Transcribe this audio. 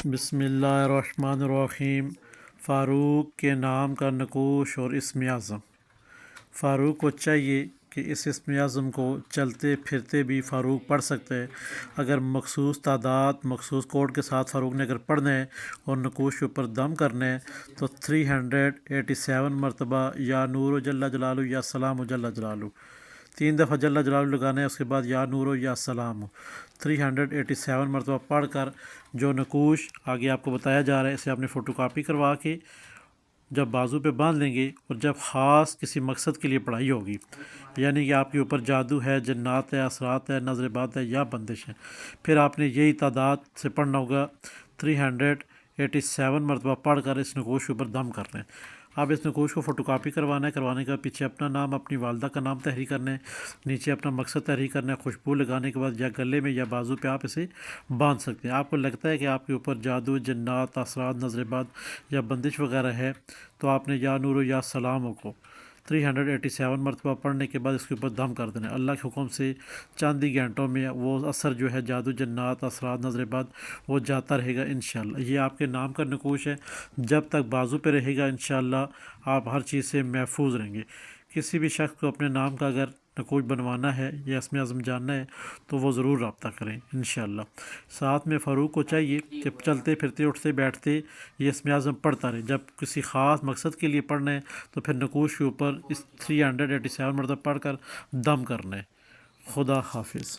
بسم اللہ الرحمن الرحیم۔ فاروق کے نام کا نقوش اور اسم اعظم۔ فاروق کو چاہیے کہ اس اسم اعظم کو چلتے پھرتے بھی فاروق پڑھ سکتے ہیں۔ اگر مخصوص تعداد مخصوص کوڈ کے ساتھ فاروق نے اگر پڑھنا ہے اور نقوش کے اوپر دم کرنا ہے تو 387 مرتبہ یا نور جل جلالہ یا سلام جل جلالہ 3 دفعہ جل جلالہ لگانا ہے، اس کے بعد یا نور یا سلام 387 مرتبہ پڑھ کر جو نقوش آگے آپ کو بتایا جا رہا ہے اسے آپ نے فوٹو کاپی کروا کے جب بازو پہ باندھ لیں گے، اور جب خاص کسی مقصد کے لیے پڑھائی ہوگی، یعنی کہ آپ کے اوپر جادو ہے، جنات ہے، اثرات ہے، نظر باد ہے یا بندش ہے، پھر آپ نے یہی تعداد سے پڑھنا ہوگا 387 مرتبہ پڑھ کر اس نقوش کے اوپر دم کرنا ہے۔ اب اس نقوش کو فوٹو کاپی کروانا ہے، کروانے کا پیچھے اپنا نام اپنی والدہ کا نام تحریر کرنا ہے، نیچے اپنا مقصد تحریر کرنا ہے، خوشبو لگانے کے بعد یا گلے میں یا بازو پہ آپ اسے باندھ سکتے ہیں۔ آپ کو لگتا ہے کہ آپ کے اوپر جادو، جنات، اثرات، نظر باد یا بندش وغیرہ ہے تو آپ نے یا نور یا سلام کو 387 مرتبہ پڑھنے کے بعد اس کے اوپر دم کر دینا ہے۔ اللہ کے حکم سے چند ہی گھنٹوں میں وہ اثر جو ہے جادو، جنات، اثرات، نظر باد وہ جاتا رہے گا انشاءاللہ۔ یہ آپ کے نام کا نقوش ہے، جب تک بازو پہ رہے گا انشاءاللہ آپ ہر چیز سے محفوظ رہیں گے۔ کسی بھی شخص کو اپنے نام کا اگر نقوش بنوانا ہے یا اسم اعظم جاننا ہے تو وہ ضرور رابطہ کریں انشاءاللہ۔ ساتھ میں فاروق کو چاہیے کہ چلتے پھرتے اٹھتے بیٹھتے یہ اسم اعظم پڑھتا رہے۔ جب کسی خاص مقصد کے لیے پڑھنا ہے تو پھر نقوش کے اوپر اس 387 مرتبہ پڑھ کر دم کرنا ہے۔ خدا حافظ۔